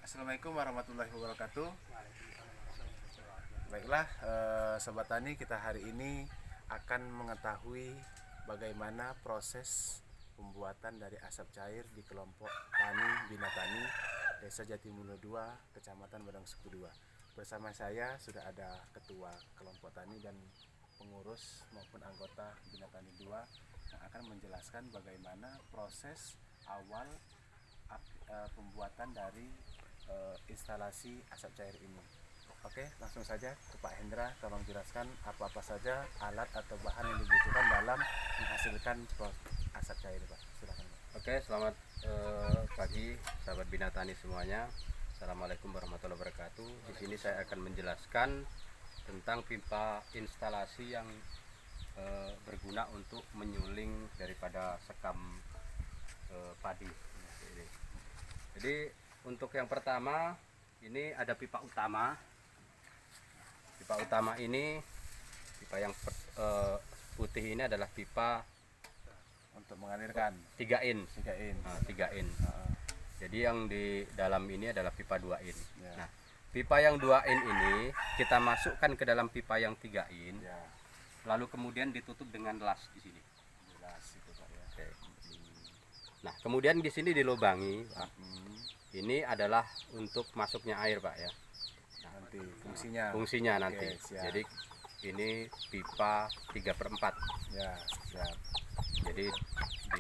Assalamualaikum warahmatullahi wabarakatuh. Baiklah, Sobat Tani, kita hari ini akan mengetahui bagaimana proses pembuatan dari asap cair di kelompok Tani Bina Tani Desa Jatimulyo 2, Kecamatan Badang Suku 2. Bersama saya sudah ada ketua kelompok tani dan pengurus maupun anggota Bina Tani 2 yang akan menjelaskan bagaimana proses awal pembuatan dari instalasi asap cair ini. Oke, langsung saja ke Pak Hendra, tolong jelaskan apa-apa saja alat atau bahan yang dibutuhkan dalam menghasilkan asap cair, Pak. Silakan, Pak. Oke, selamat pagi sahabat Bina Tani semuanya. Assalamualaikum warahmatullahi wabarakatuh. Di sini saya akan menjelaskan tentang pipa instalasi yang berguna untuk menyuling daripada sekam padi. Jadi untuk yang pertama ini ada pipa utama. Pipa utama ini, pipa yang putih ini adalah pipa Untuk mengalirkan 3 in. 3 in. 3 in. Jadi yang di dalam ini adalah pipa 2 in. Ya. Nah, pipa yang 2 in ini kita masukkan ke dalam pipa yang 3 in. Ya, Lalu kemudian ditutup dengan las di sini. jelas itu, Pak, ya. Oke. Nah, kemudian di sini dilubangi, Pak. Ini adalah untuk masuknya air, Pak, ya. Nanti fungsinya. Fungsinya nanti. siap. Jadi ini pipa 3/4. Ya, siap. Jadi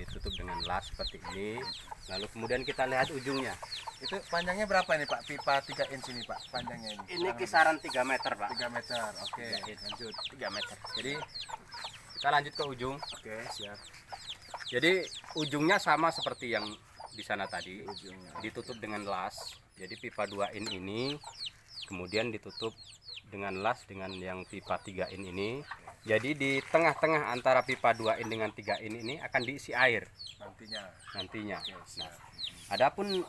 ditutup dengan las seperti ini. Lalu kemudian kita lihat ujungnya. Itu panjangnya berapa ini, Pak? Pipa 3 inch ini, Pak, panjangnya ini. Ini kisaran 3 meter, Pak. 3 meter. Oke, 3 inch. lanjut. 3 meter. Jadi kita lanjut ke ujung. Oke, siap. Jadi ujungnya sama seperti yang di sana tadi, Ujungnya. ditutup dengan las. Jadi pipa 2 in ini kemudian ditutup dengan las dengan yang pipa 3 in ini. Jadi di tengah-tengah antara pipa 2 in dengan 3 in ini akan diisi air nantinya. Oke, Nah, siap. adapun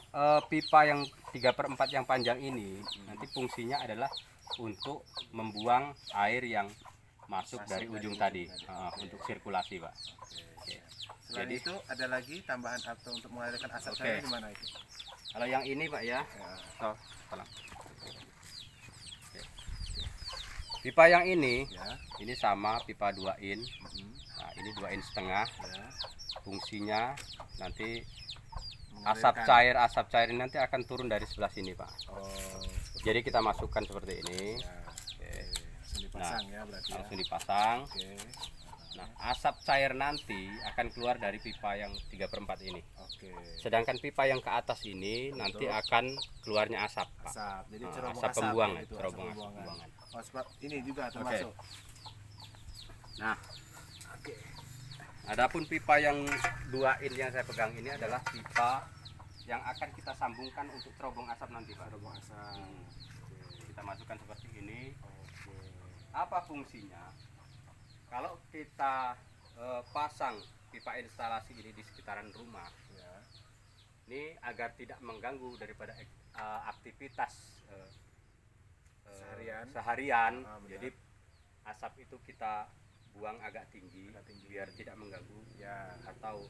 pipa yang 3/4 yang panjang ini nanti fungsinya adalah untuk membuang air yang masuk dari ujung tadi, untuk sirkulasi, Pak. Oke. Oke. Selain Jadi itu ada lagi tambahan atau untuk mengalirkan asap Oke. cair di mana itu? kalau yang ini, Pak, ya. Ya. Oh, tolong. Oke. Pipa yang ini Ya. sama pipa 2 in. Mm-mm. Nah, ini 2 in setengah. Ya. Fungsinya nanti Mengalirkan. asap cair ini nanti akan turun dari sebelah sini, Pak. Oh. Jadi kita masukkan seperti ini. Ya. Oke. Langsung dipasang ya berarti ya. Langsung dipasang. Oke. Nah, asap cair nanti akan keluar dari pipa yang 3/4 ini. Oke. Sedangkan pipa yang ke atas ini nanti akan keluarnya asap, Pak. Asap. Jadi Nah, cerobong asap pembuangan, ya, itu, cerobong asap asap pembuangan. pembuangan. Oh, sebab ini juga termasuk. Nah, adapun pipa yang 2 in yang saya pegang ini adalah pipa yang akan kita sambungkan untuk terobong asap nanti, Pak. Cerobong asap. Kita masukkan seperti ini. Oke. Apa fungsinya? Kalau kita pasang pipa instalasi ini di sekitaran rumah, Ya. ini agar tidak mengganggu daripada aktivitas seharian. Ah, benar. Jadi asap itu kita buang agak tinggi, Agak tinggi. biar tidak mengganggu Ya. atau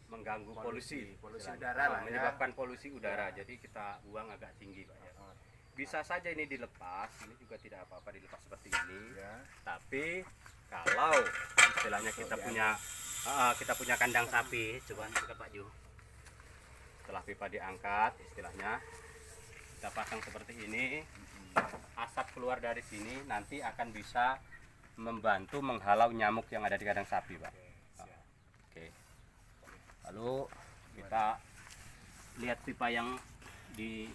mengganggu polusi Polusi istilahnya. udara lah ya. Menyebabkan polusi udara. Jadi kita buang agak tinggi, Pak, ya. Oh, Bisa saja ini dilepas, ini juga tidak apa-apa dilepas seperti ini. ya. Tapi kalau istilahnya kita punya kandang sapi, coba angkat, Pak Ju. Setelah pipa diangkat, istilahnya kita pasang seperti ini, asap keluar dari sini nanti akan bisa membantu menghalau nyamuk yang ada di kandang sapi, Pak. Siap. Oke. Lalu kita lihat pipa yang di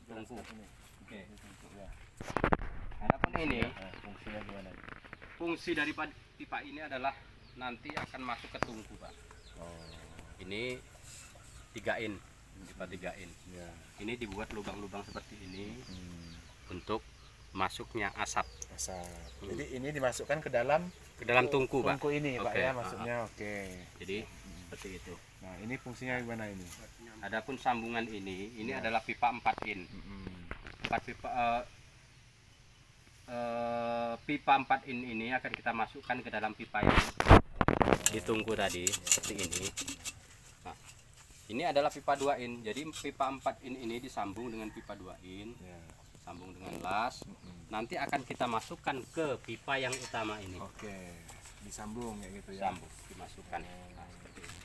tungku. Ini. Oke. Ya. Adapun ini, Fungsinya gimana? fungsi dari pipa ini adalah nanti akan masuk ke tungku, Pak. Oh. Ini 3 in, pipa 3 in. Ya. Ini dibuat lubang-lubang seperti ini Hmm. untuk masuknya asap Asap. Jadi ini dimasukkan ke dalam ke dalam tungku, Pak. tungku ini, Pak, Oke, ya, maksudnya. Oke. Jadi seperti itu. Nah, ini fungsinya gimana ini? Adapun sambungan ini Ya. adalah pipa 4 in. Mm-mm. Pipa 4 in ini akan kita masukkan ke dalam pipa yang di tungku tadi seperti ini. Nah, Ini adalah pipa 2 in. Jadi pipa 4 in ini disambung dengan pipa 2 in, Ya. sambung dengan las. Nanti akan kita masukkan ke pipa yang utama ini. Oke, disambung kayak gitu ya. Sambung, dimasukkan. Nah, seperti ini.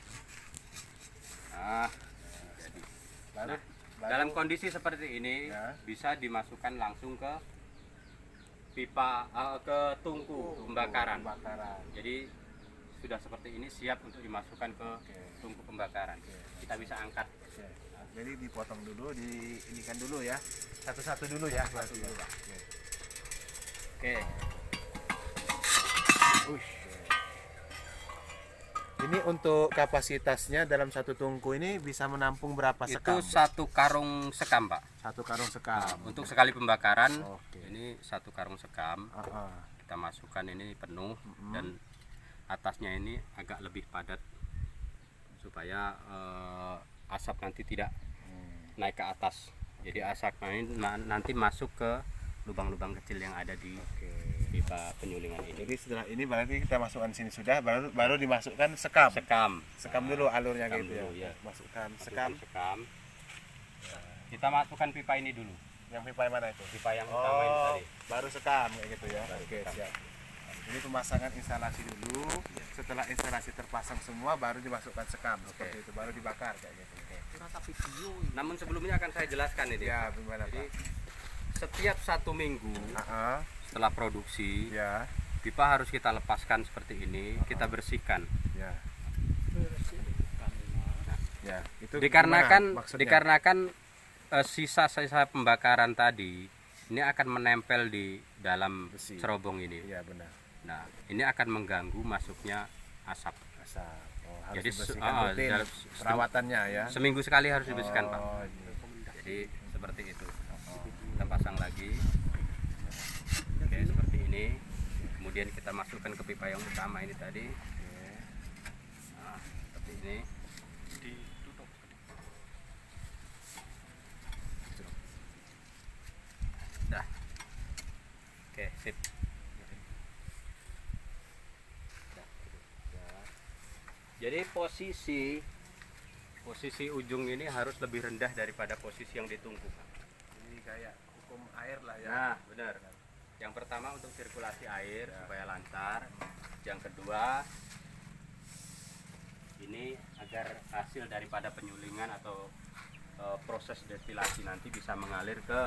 Nah, jadi Baru, dalam kondisi seperti ini Ya. bisa dimasukkan langsung ke pipa ke tungku pembakaran. Jadi sudah seperti ini siap untuk dimasukkan ke tungku pembakaran. Kita bisa angkat. Oke. Jadi dipotong dulu, diinikan dulu ya. Satu-satu dulu ya. Satu dulu, Pak. Oke. Ush. Ini untuk kapasitasnya dalam satu tungku ini bisa menampung berapa sekam? Itu 1 karung sekam, Pak. Satu karung sekam. Untuk sekali pembakaran, Oke. ini 1 karung sekam. Kita masukkan ini penuh dan atasnya ini agak lebih padat supaya asap nanti tidak naik ke atas. Jadi asap ini nanti masuk ke lubang-lubang kecil yang ada di pipa penyulingan ini. Jadi setelah ini berarti kita masukkan sini sudah, baru dimasukkan sekam. Sekam Dulu alurnya sekam gitu dulu, ya. ya. Masukkan sekam. sekam. Kita masukkan pipa ini dulu. Yang pipa yang mana itu? Pipa yang utama ini tadi. Baru sekam kayak gitu ya. Baru Oke, sekam. siap. Ini pemasangan instalasi dulu. Setelah instalasi terpasang semua baru dimasukkan sekam seperti itu, baru dibakar kayak gitu. Namun sebelumnya akan saya jelaskan ini. Ya, gimana Jadi Pak? setiap 1 minggu setelah produksi, Ya, pipa harus kita lepaskan seperti ini, kita bersihkan. ya. Ya, itu Dikarenakan gimana maksudnya? dikarenakan sisa-sisa pembakaran tadi ini akan menempel di dalam Besi. cerobong ini. Iya, benar. Nah, ini akan mengganggu masuknya asap. Asap. Oh, harus Jadi, dibersihkan rutin dalam perawatannya ya. Seminggu sekali harus dibersihkan, Pak. Oh, iya. Jadi seperti itu. Kita pasang lagi. Oke, seperti ini. Kemudian kita masukkan ke pipa yang utama ini tadi. Nah, seperti ini. Ditutup. Dah. Oke, sip. Jadi posisi ujung ini harus lebih rendah daripada posisi yang ditungku. Ini kayak hukum air lah ya. Nah, benar. Yang pertama untuk sirkulasi air supaya lancar. Yang kedua, ini agar hasil daripada penyulingan atau proses destilasi nanti bisa mengalir ke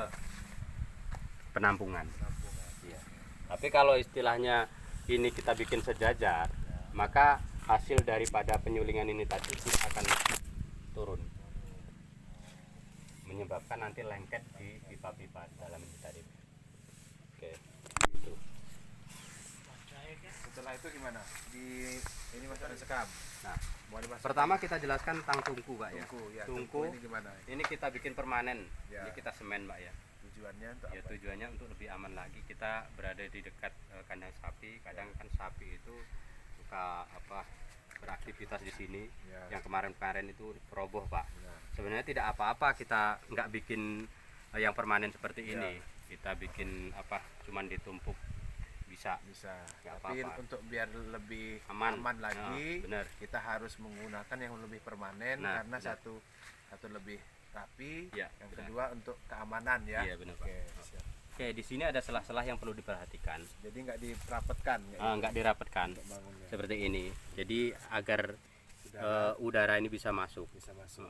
penampungan. Iya. Tapi kalau istilahnya ini kita bikin sejajar, maka hasil daripada penyulingan ini tadi tidak akan turun, menyebabkan nanti lengket di pipa-pipa di dalam ini tadi. Oke, gitu. Setelah itu gimana? Ini masukkan sekam. Nah, Mau dimasukkan pertama kita jelaskan tentang tungku, Pak ya. tungku ya. Tungku Ini gimana? ini kita bikin permanen. Ya. Ini kita semen, Pak ya. Tujuannya untuk Ya apa? tujuannya untuk lebih aman lagi. Kita berada di dekat kandang sapi. Kadang kan sapi itu suka beraktivitas di sini. Ya. Yang kemarin-kemarin itu roboh, Pak. Ya. Sebenarnya tidak apa-apa kita nggak bikin yang permanen seperti Ya. ini. Kita bikin cuman ditumpuk bisa. Nggak Tapi apa-apa. untuk biar lebih Aman. aman lagi, Nah, benar. kita harus menggunakan yang lebih permanen Nah, karena benar. satu lebih rapi, Ya, yang benar. kedua untuk keamanan ya. Iya, benar, Pak. Oke, siap. Oke, di sini ada celah-celah yang perlu diperhatikan. Jadi nggak dirapetkan Nggak dirapatkan untuk bangunnya. seperti ini. Jadi agar Udara udara ini bisa masuk. bisa masuk.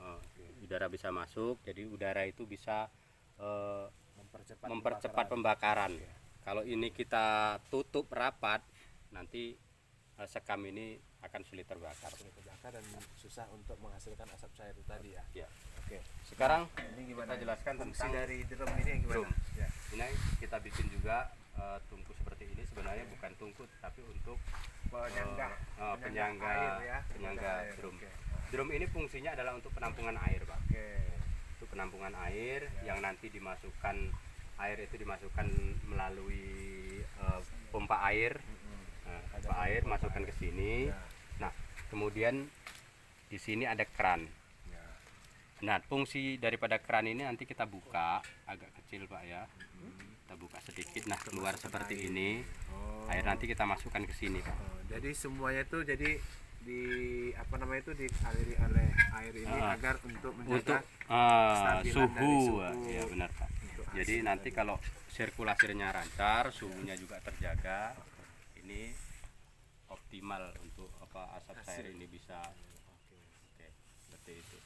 Udara bisa masuk. Jadi udara itu bisa pembakaran. mempercepat pembakaran. Kalau ini kita tutup rapat, nanti sekam ini akan sulit terbakar. Sulit terbakar dan susah untuk menghasilkan asap cair itu tadi ya. Ya. Oke. Sekarang Ini gimana? kita jelaskan fungsi tentang dari drum ini gimana? drum. Ya. ini kita bikin juga tungku seperti ini. Sebenarnya bukan tungku, tapi untuk Penyangga. penyangga air ya. penyangga air. drum. Oke. Drum ini fungsinya adalah untuk penampungan air, Pak. Oke. Itu penampungan air Ya. yang nanti dimasukkan air itu dimasukkan melalui pompa air. Nah, Ada pompa air pompa masukkan air. ke sini. Ya. Nah, kemudian di sini ada keran. Ya. Nah, fungsi daripada keran ini nanti kita buka agak kecil, Pak ya. Kita buka sedikit, nah keluar seperti ini. Oh. Air nanti kita masukkan ke sini, Pak. Oh, jadi semuanya itu jadi apa namanya itu dialiri oleh air ini agar untuk menjaga untuk kestabilan dari suhu. suhu. Ya benar Pak. Untuk Jadi hasil nanti tadi. kalau sirkulasinya lancar, suhunya juga terjaga, ini optimal untuk apa asap cair ini bisa. Oke, seperti itu.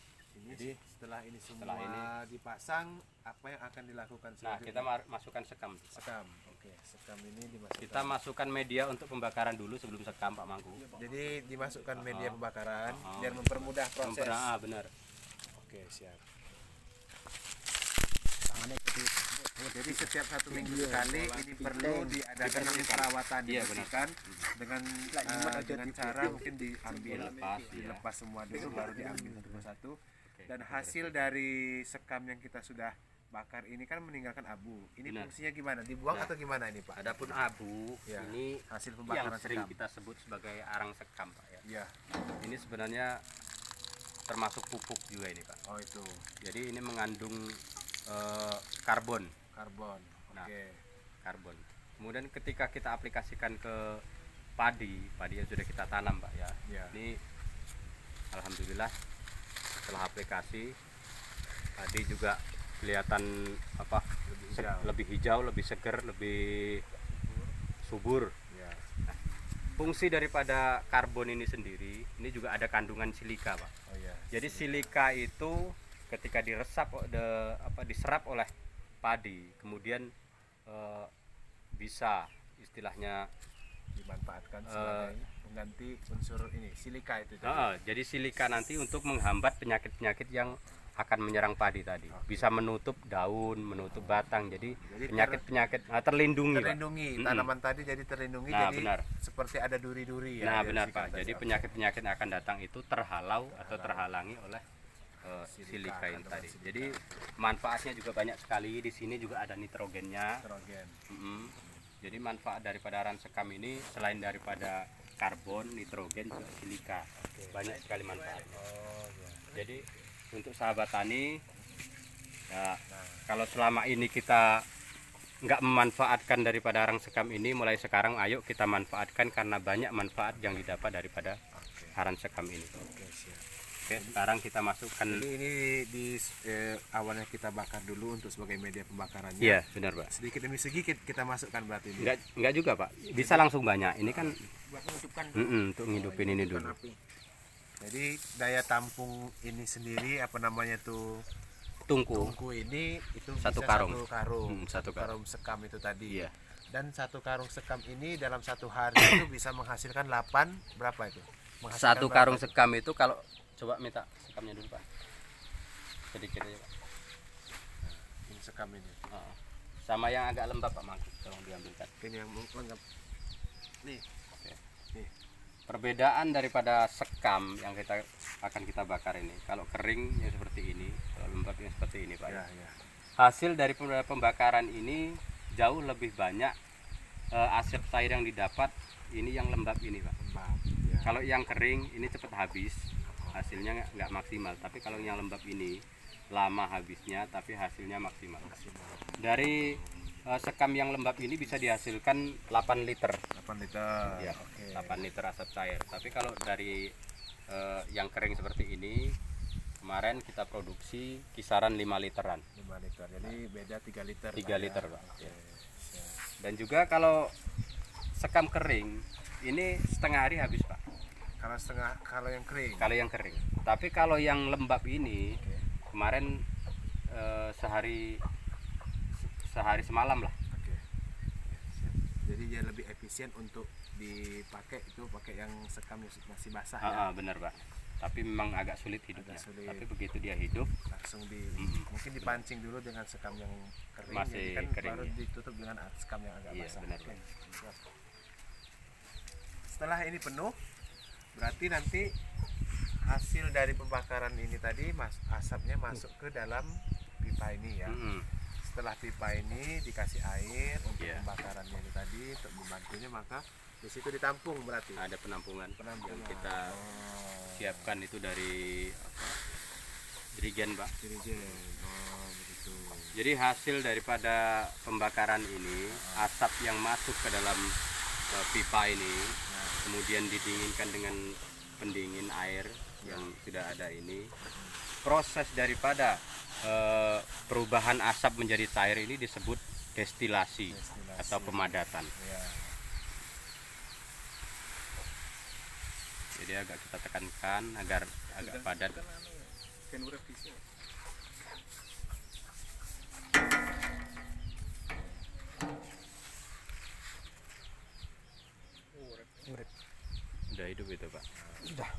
Jadi setelah ini semua setelah ini, dipasang, apa yang akan dilakukan nah selanjutnya? kita masukkan sekam. Sekam. Oke, sekam ini dimasukkan. Kita masukkan media untuk pembakaran dulu sebelum sekam Pak Mangku. Jadi dimasukkan media pembakaran biar mempermudah proses. Benar. Oke, siap. Jadi setiap 1 minggu sekali ini perlu diadakan perawatan, dibersihkan dengan cara mungkin dilepas semua dulu baru diambil satu persatu. Dan hasil dari sekam yang kita sudah bakar ini kan meninggalkan abu. Ini fungsinya gimana? Dibuang atau gimana ini Pak? Adapun abu ini hasil yang pembakaran sering sekam. kita sebut sebagai arang sekam Pak ya. Iya. Ini sebenarnya termasuk pupuk juga ini Pak. Oh itu. Jadi ini mengandung karbon. Karbon. Nah, Oke. Karbon. Kemudian ketika kita aplikasikan ke padi yang sudah kita tanam Pak ya. Iya. Ini alhamdulillah setelah aplikasi padi juga kelihatan apa lebih hijau, lebih segar, lebih subur. Ya. Fungsi daripada karbon ini sendiri, ini juga ada kandungan silika Pak. Oh ya. Jadi silika itu ketika diserap oleh padi, kemudian bisa istilahnya Dimanfaatkan sebagai pengganti unsur ini silika itu. jadi silika nanti untuk menghambat penyakit-penyakit yang akan menyerang padi tadi. Bisa menutup daun, menutup batang. Jadi penyakit-penyakit terlindungi. Terlindungi Pak. Tanaman tadi jadi terlindungi. Nah, jadi benar. seperti ada duri-duri ya. Nah benar Pak. Jadi penyakit-penyakit yang akan datang itu terhalau atau terhalangi oleh silika ini tadi. Jadi manfaatnya juga banyak sekali. Di sini juga ada nitrogennya. Nitrogen. Jadi manfaat daripada arang sekam ini selain daripada karbon, nitrogen, juga silika. Banyak sekali manfaatnya. Jadi untuk sahabat tani, ya, kalau selama ini kita nggak memanfaatkan daripada arang sekam ini, mulai sekarang ayo kita manfaatkan karena banyak manfaat yang didapat daripada arang sekam ini. Oke, sekarang kita masukkan. Jadi ini awalnya kita bakar dulu untuk sebagai media pembakarannya. Iya, benar Pak. Sedikit demi sedikit kita masukkan berarti ini. Enggak juga Pak. Bisa langsung banyak. Ini kan Buat menghidupkan. untuk ngidupin ini dulu. Jadi daya tampung ini sendiri apa namanya tuh Tungku. ini itu Satu bisa karung. satu karung sekam itu tadi. Iya. Dan satu karung sekam ini dalam satu hari itu bisa menghasilkan 8 berapa itu? Satu karung sekam itu kalau coba minta sekamnya dulu Pak. Sedikit aja Pak. Ini sekam ini. Sama yang agak lembab Pak Mangku, tolong diambilkan. Ini yang lengkap. Nih. Oke. Nih. Perbedaan daripada sekam yang akan kita bakar ini, kalau kering yang seperti ini, kalau lembab yang seperti ini Pak. Ya, ya. Hasil dari pembakaran ini jauh lebih banyak asap cair yang didapat ini yang lembab ini Pak. Lembab. Ya. Kalau yang kering ini cepat habis, hasilnya nggak maksimal. Tapi kalau yang lembab ini lama habisnya, tapi hasilnya maksimal. Dari sekam yang lembab ini bisa dihasilkan 8 liter. 8 liter. Ya, Oke. 8 liter asap cair. Tapi kalau dari yang kering seperti ini, kemarin kita produksi kisaran 5 literan. 5 liter. Jadi beda 3 liter. 3 liter Pak. Oke. Ya. Dan juga kalau sekam kering ini setengah hari habis Pak. Kalau yang kering. Kalau yang kering. Tapi kalau yang lembab ini kemarin sehari semalam lah. Oke. Jadi dia lebih efisien untuk dipakai itu pakai yang sekam yang masih basah ya. Benar Pak. Tapi memang agak sulit hidupnya. Sulit. Tapi begitu dia hidup Langsung mungkin dipancing dulu dengan sekam yang kering. Masih jadi kan kering, baru ya. ditutup dengan sekam yang agak Iya, basah. benar, Oke. Pak. Siap. Setelah ini penuh, berarti nanti hasil dari pembakaran ini tadi asapnya masuk ke dalam pipa ini ya. Setelah pipa ini dikasih air untuk Iya. pembakarannya itu tadi untuk membantunya, maka di situ ditampung berarti. ada penampungan yang kita Oh, siapkan itu dari jerigen Pak. dirijen. Oh, begitu. Jadi hasil daripada pembakaran ini, asap yang masuk ke dalam pipa ini, kemudian didinginkan dengan pendingin air yang sudah ada ini, proses daripada perubahan asap menjadi cair ini disebut destilasi atau pemadatan. Ya. Jadi agak kita tekankan agar agak padat. Udah hidup itu Pak. Sudah.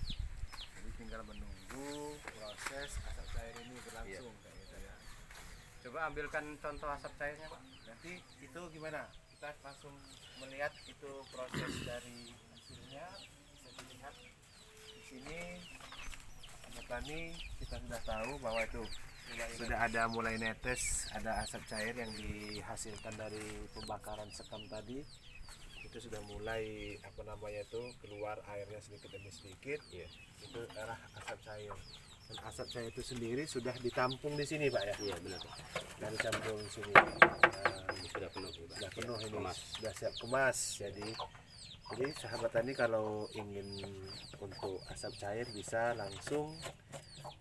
Jadi tinggal menunggu proses asap cair ini berlangsung kayak gitu ya. Coba ambilkan contoh asap cairnya Pak. Nanti itu gimana? Kita langsung melihat itu proses dari hasilnya. Bisa dilihat di sini asap tani kita sudah tahu bahwa itu sudah ada mulai netes, ada asap cair yang dihasilkan dari pembakaran sekam tadi. Itu sudah mulai apa namanya itu keluar airnya sedikit demi sedikit. Itu arah asap cair. Dan asap cair itu sendiri sudah ditampung di sini Pak ya. Iya benar. Dan ditampung di sini. Ini sudah penuh Pak. Sudah penuh ini, kemas. sudah siap kemas. Jadi sahabat tani kalau ingin untuk asap cair bisa langsung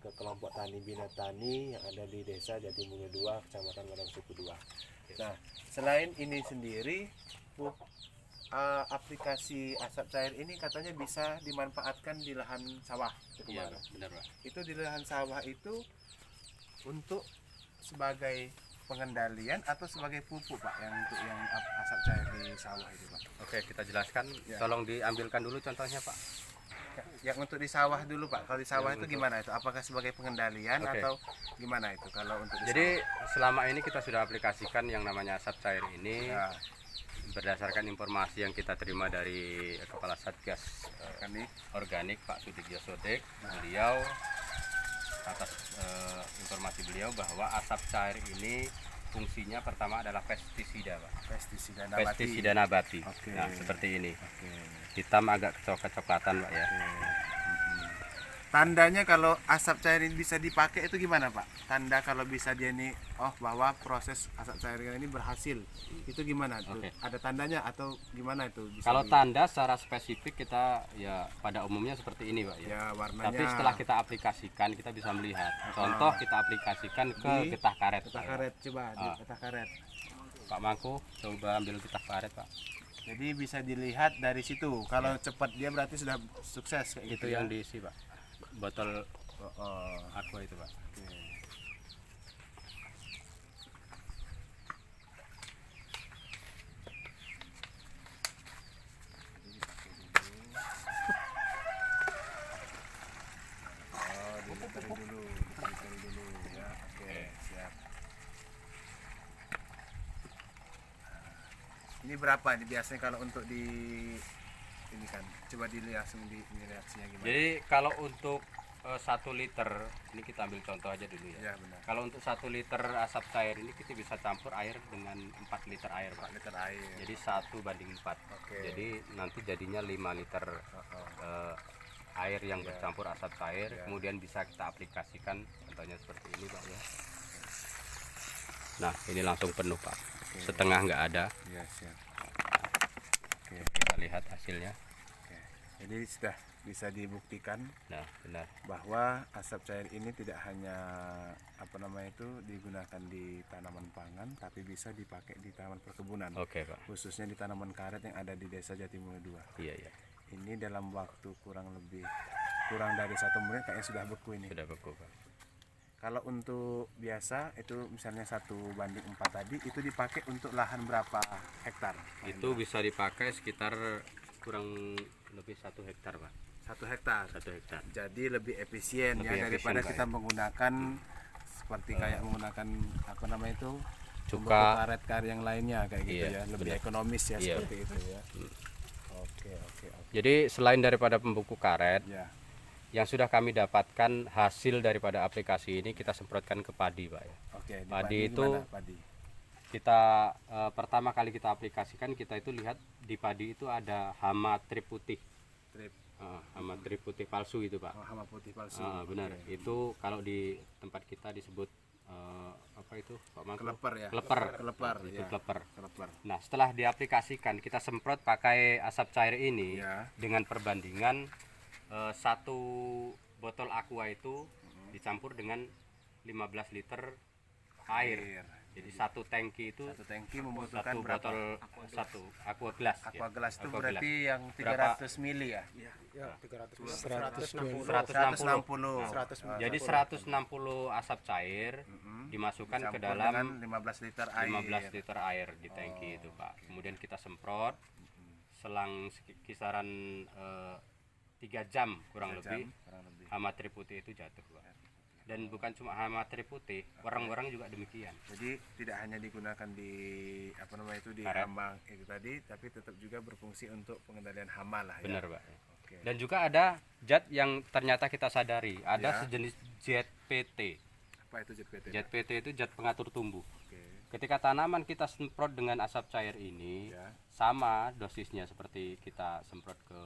ke kelompok tani Bina Tani yang ada di Desa Jatimulyo 2, Kecamatan Ladang Suku 2. Nah, selain ini sendiri, aplikasi asap cair ini katanya bisa dimanfaatkan di lahan sawah. Iya benar Pak. Itu di lahan sawah itu untuk sebagai pengendalian atau sebagai pupuk Pak yang untuk yang asap cair di sawah itu Pak. Oke, kita jelaskan. Ya. Tolong diambilkan dulu contohnya Pak. Yang untuk di sawah dulu Pak. Kalau di sawah itu gimana itu? Apakah sebagai pengendalian atau gimana itu kalau untuk di Jadi selama ini kita sudah aplikasikan yang namanya asap cair ini sawah? berdasarkan informasi yang kita terima dari Kepala Satgas Organik Pak Sudibyo Sodik. Beliau atas informasi beliau bahwa asap cair ini fungsinya pertama adalah pestisida Pak. Pestisida nabati. Oke. Nah seperti ini. Oke. Hitam agak coklat-coklatan Pak ya. Tandanya kalau asap cair ini bisa dipakai itu gimana Pak? Tanda kalau bisa dia ini bahwa proses asap cair ini berhasil. Itu gimana tuh? Oke. Ada tandanya atau gimana itu? Bisa Kalau tanda secara spesifik kita ya pada umumnya seperti ini Pak ya. ya warnanya. Tapi setelah kita aplikasikan kita bisa melihat. Contoh kita aplikasikan ke Di getah karet. getah Pak, ya. karet coba di getah karet. Pak Mangku coba ambil getah karet Pak. Jadi bisa dilihat dari situ. Kalau cepat dia berarti sudah sukses kayak Itu gitu yang ya. diisi Pak. Botol aqua itu Pak. Oke. Difilteri dulu ya. Oke, siap. Ini berapa nih biasanya kalau untuk di ini kan? Coba dilihat langsung di ini reaksinya gimana? Jadi kalau untuk 1 liter ini kita ambil contoh aja dulu ya. Ya benar. Kalau untuk 1 liter asap cair ini kita bisa campur air dengan 4 liter air Pak. 4 liter air. Jadi 1:4. Oke. Jadi nanti jadinya 5 liter air yang bercampur asap cair. Kemudian bisa kita aplikasikan contohnya seperti ini Pak ya. Nah ini langsung penuh Pak. Setengah nggak ada. Iya siap. Oke. Kita lihat hasilnya. Oke. Jadi sudah bisa dibuktikan Nah benar. bahwa asap cair ini tidak hanya digunakan di tanaman pangan, tapi bisa dipakai di tanaman perkebunan. Oke Pak. Khususnya di tanaman karet yang ada di Desa Jatimulyo 2. Iya iya. Ini dalam waktu kurang dari 1 menit kayaknya sudah beku ini. Sudah beku Pak. Kalau untuk biasa itu misalnya 1:4 tadi itu dipakai untuk lahan berapa hektar? Itu bisa dipakai sekitar kurang lebih 1 hektar Pak. 1 hektar. 1 hektar. Jadi lebih efisien Lebih ya daripada efisien, kita menggunakan seperti kayak menggunakan Cuka. karet yang lainnya kayak gitu Iya, ya, lebih benar. ekonomis ya Iya. seperti itu ya. Oke. Jadi selain daripada pembuku karet, Ya. yang sudah kami dapatkan hasil daripada aplikasi ini kita semprotkan ke padi Pak ya. Oke, di Padi itu gimana, padi? Kita pertama kali kita aplikasikan kita itu lihat di padi itu ada hama trip putih. Trip Hama trip putih palsu itu Pak. hama putih palsu. Benar. Oke. Itu kalau di tempat kita disebut apa itu Pak Mangku? Keleper ya. Keleper. Keleper Itu ya. keleper. Keleper. Nah, setelah diaplikasikan kita semprot pakai asap cair ini Ya. dengan perbandingan satu botol aqua itu dicampur dengan 15 liter air. Jadi satu tangki itu Satu tangki membutuhkan satu berapa? botol satu aqua gelas. Aqua ya. gelas itu Aqua berarti gelas. yang Berapa? 300 mili ya? Ya, 300 160. 160. 160. Jadi 160 asap cair dimasukkan ke Campur dalam dengan 15 liter air. 15 liter air di tangki itu, Pak. Kemudian kita semprot selang kisaran 3 jam kurang 3 jam, lebih, kurang lebih. hama triputih itu jatuh, Pak. Dan bukan cuma hama triputih, warang-warang juga demikian. Jadi tidak hanya digunakan di apa namanya itu di Karet. hama itu tadi, tapi tetap juga berfungsi untuk pengendalian hama lah ya. Benar, Pak. Oke. Dan juga ada zat yang ternyata kita sadari, ada Ya. sejenis ZPT. Apa itu ZPT? ZPT itu zat pengatur tumbuh. Oke. Ketika tanaman kita semprot dengan asap cair ini, Ya. sama dosisnya seperti kita semprot ke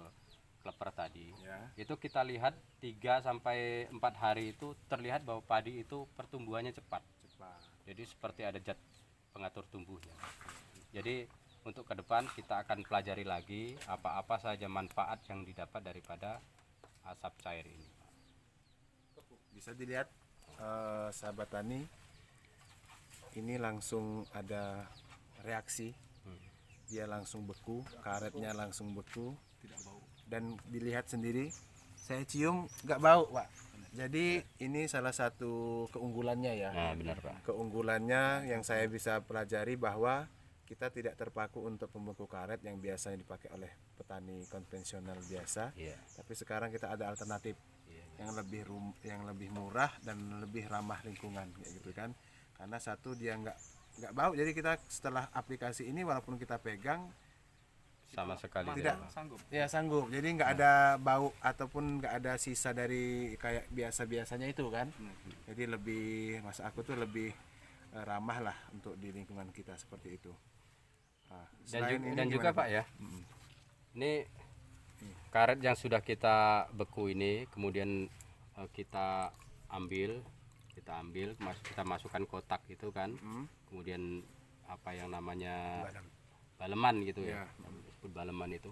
kleper tadi. Ya. Itu kita lihat 3 sampai 4 hari itu terlihat bahwa padi itu pertumbuhannya cepat. Cepat. Jadi seperti ada zat pengatur tumbuhnya. Jadi untuk ke depan kita akan pelajari lagi apa-apa saja manfaat yang didapat daripada asap cair ini. Bisa dilihat sahabat tani, ini langsung ada reaksi. Dia langsung beku, karetnya langsung beku, tidak bau. Dan dilihat sendiri, saya cium nggak bau, Pak. Jadi ini salah satu keunggulannya ya. Nah, benar, Pak. Keunggulannya yang saya bisa pelajari bahwa kita tidak terpaku untuk pembeku karet yang biasanya dipakai oleh petani konvensional biasa. Iya. Tapi sekarang kita ada alternatif Iya. yang lebih murah dan lebih ramah lingkungan kayak gitu kan. Karena satu dia nggak bau, jadi kita setelah aplikasi ini walaupun kita pegang Sama sekali tidak Sanggup. ya sanggup, jadi nggak ada bau ataupun nggak ada sisa dari kayak biasanya itu kan. Jadi lebih, mas aku tuh lebih ramah lah untuk di lingkungan kita seperti itu. Nah, dan juga Pak ya, ini karet yang sudah kita beku ini kemudian kita ambil kita masukkan kotak itu kan, kemudian apa yang namanya baleman gitu ya, disebut baleman itu.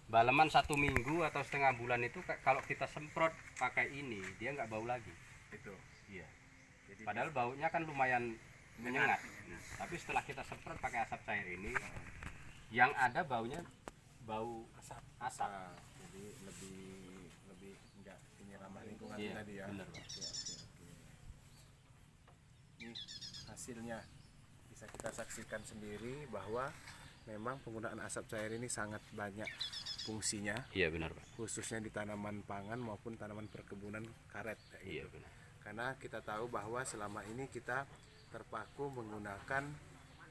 Baleman 1 minggu atau setengah bulan itu kalau kita semprot pakai ini dia nggak bau lagi. itu. Iya. Padahal baunya kan lumayan menyengat. Tapi setelah kita semprot pakai asap cair ini, yang ada baunya bau asap. Nah, jadi lebih enggak ini ramah lingkungan Iya, tadi ya. benar, Pak. Oke. Ini hasilnya bisa kita saksikan sendiri bahwa memang penggunaan asap cair ini sangat banyak fungsinya, Iya benar, Pak. khususnya di tanaman pangan maupun tanaman perkebunan karet kayak Iya gitu. benar. Karena kita tahu bahwa selama ini kita terpaku menggunakan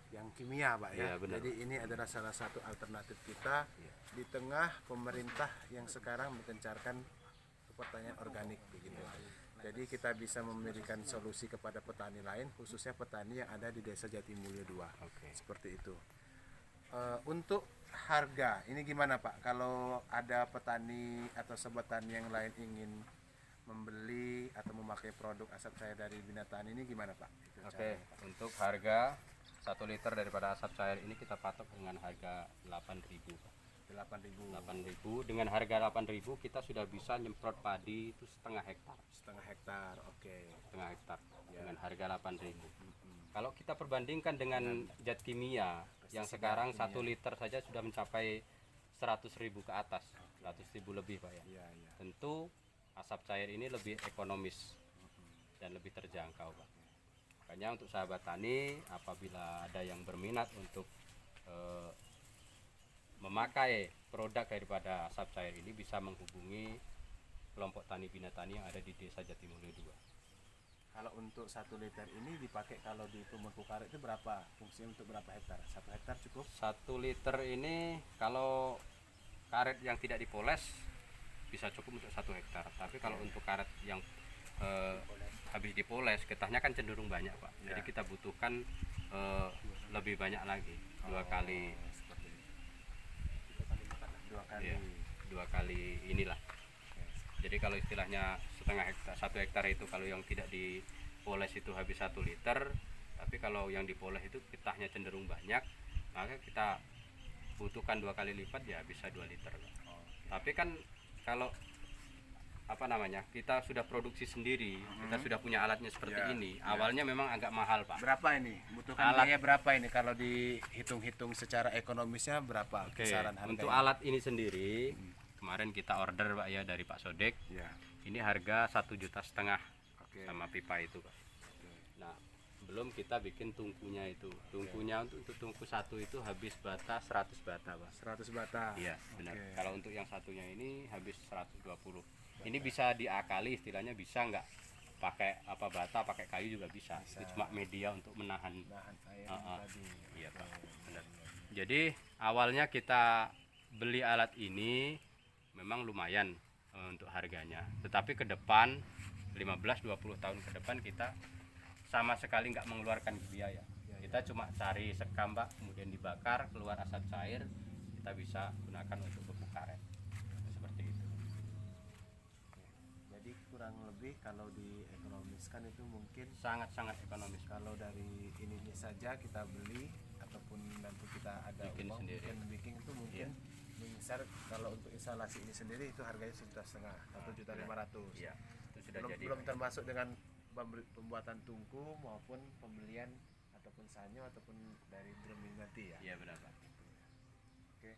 yang kimia, Pak ya. Iya, benar. Jadi ini adalah salah satu alternatif kita di tengah pemerintah yang sekarang mengencarkan pertanian organik begitu. Jadi kita bisa memberikan solusi kepada petani lain, khususnya petani yang ada di Desa Jatimulyo 2. Oke. Seperti itu. Untuk harga ini gimana Pak? Kalau ada petani atau sobat tani yang lain ingin membeli atau memakai produk asap cair dari Binatani ini gimana Pak? Itu Oke, caranya, Pak. untuk harga 1 liter daripada asap cair ini kita patok dengan harga 8.000, Pak. 8.000 8.000, dengan harga 8.000 kita sudah bisa nyemprot padi itu setengah hektar. setengah hektar. Oke. Setengah hektar dengan harga 8.000. Kalau kita perbandingkan dengan zat kimia yang sekarang 1 liter saja sudah mencapai 100.000 ke atas, 100.000 lebih Pak ya. Iya, iya. Tentu asap cair ini lebih ekonomis dan lebih terjangkau Pak. Makanya untuk sahabat tani apabila ada yang berminat untuk memakai produk daripada asap cair ini bisa menghubungi kelompok tani Binatani yang ada di Desa Jatimulyo 2. Kalau untuk 1 liter ini dipakai kalau di pembeku karet itu berapa? Fungsinya untuk berapa hektar? 1 hektar cukup? 1 liter ini kalau karet yang tidak dipoles bisa cukup untuk 1 hektar. Tapi kalau untuk karet yang habis dipoles, getahnya kan cenderung banyak Pak. Jadi kita butuhkan lebih banyak lagi, 2 kali. Seperti itu. 2 kali. Iya, 2 kali inilah. Jadi kalau istilahnya setengah hektar, 1 hektar itu kalau yang tidak dipoles itu habis 1 liter, tapi kalau yang dipoles itu getahnya cenderung banyak, maka kita butuhkan 2 kali lipat ya bisa 2 liter. Tapi kan kalau apa namanya, kita sudah produksi sendiri, kita sudah punya alatnya seperti Ya, ini. Awalnya memang agak mahal, Pak. Berapa ini? Butuhkan Alat- biaya berapa ini kalau dihitung-hitung secara ekonomisnya berapa Oke, kisaran harganya? untuk alat ini sendiri kemarin kita order Pak ya dari Pak Sodek. Ya. Ini harga 1,5 juta Oke. sama pipa itu, Pak. Nah, belum kita bikin tungkunya itu. Tungkunya untuk tungku satu itu habis bata 100 bata, Pak. 100 bata. Iya, benar. Oke. Kalau untuk yang satunya ini habis 120. Ini bisa diakali, istilahnya bisa nggak pakai apa bata, pakai kayu juga bisa. Itu cuma media untuk menahan. Nahan air Ah, ah. tadi. Iya, Pak. Benar. Jadi awalnya kita beli alat ini memang lumayan untuk harganya. Tetapi ke depan 15-20 tahun ke depan kita sama sekali nggak mengeluarkan biaya. Kita cuma cari sekam, Pak, kemudian dibakar, keluar asap cair, kita bisa gunakan untuk pupuk karet. Seperti itu. Jadi kurang lebih kalau diekonomiskan itu mungkin Sangat-sangat ekonomis. kalau dari ininya saja kita beli ataupun nanti kita ada Bikin uang sendiri. bikin itu mungkin misal kalau untuk instalasi ini sendiri itu harganya 1,5 juta, 1,5 juta. Iya, itu sudah belum jadi. belum termasuk dengan pembuatan tungku maupun pembelian ataupun sanyo ataupun dari drumming nanti ya. Iya, benar, Pak. Oke.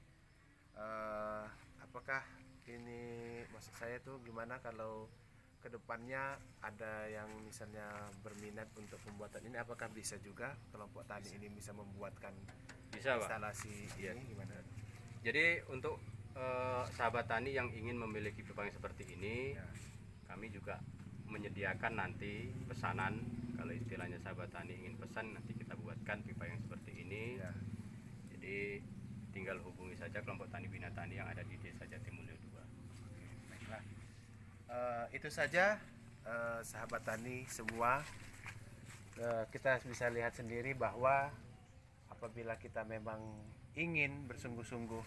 Apakah ini maksud saya tuh gimana kalau kedepannya ada yang misalnya berminat untuk pembuatan ini, apakah bisa juga kelompok tani ini bisa membuatkan Bisa, Pak. instalasi Iya. ini gimana? Jadi untuk sahabat tani yang ingin memiliki pipa yang seperti ini, Ya. kami juga menyediakan nanti pesanan. Kalau istilahnya sahabat tani ingin pesan, nanti kita buatkan pipa yang seperti ini. Ya. Jadi tinggal hubungi saja kelompok tani Bina Tani yang ada di Desa Jatimulyo 2. Baiklah. Itu saja sahabat tani semua. Kita bisa lihat sendiri bahwa apabila kita memang ingin bersungguh-sungguh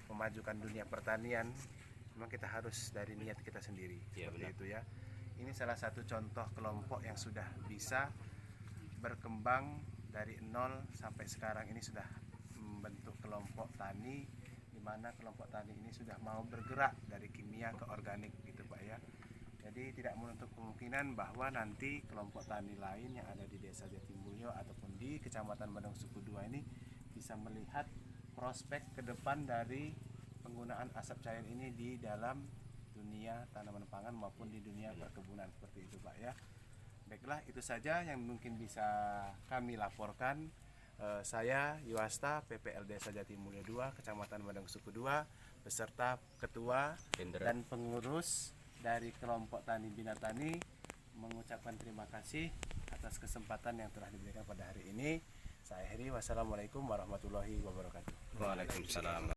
memajukan dunia pertanian, memang kita harus dari niat kita sendiri. Iya, Seperti benar. itu ya. Ini salah satu contoh kelompok yang sudah bisa berkembang dari nol sampai sekarang ini sudah membentuk kelompok tani, di mana kelompok tani ini sudah mau bergerak dari kimia ke organik gitu Pak ya. Jadi tidak menutup kemungkinan bahwa nanti kelompok tani lain yang ada di Desa Jatimulyo ataupun di Kecamatan Badung Suku 2 ini bisa melihat prospek ke depan dari penggunaan asap cair ini di dalam dunia tanaman pangan maupun di dunia perkebunan seperti itu Pak ya. Baiklah, itu saja yang mungkin bisa kami laporkan. Saya Yuwasta, PPL Desa Jatimulyo 2, Kecamatan Badung Suku 2, beserta ketua Indra. dan pengurus dari kelompok Tani Bina Tani mengucapkan terima kasih atas kesempatan yang telah diberikan pada hari ini. Saya akhiri, wassalamualaikum warahmatullahi wabarakatuh. Waalaikumsalam.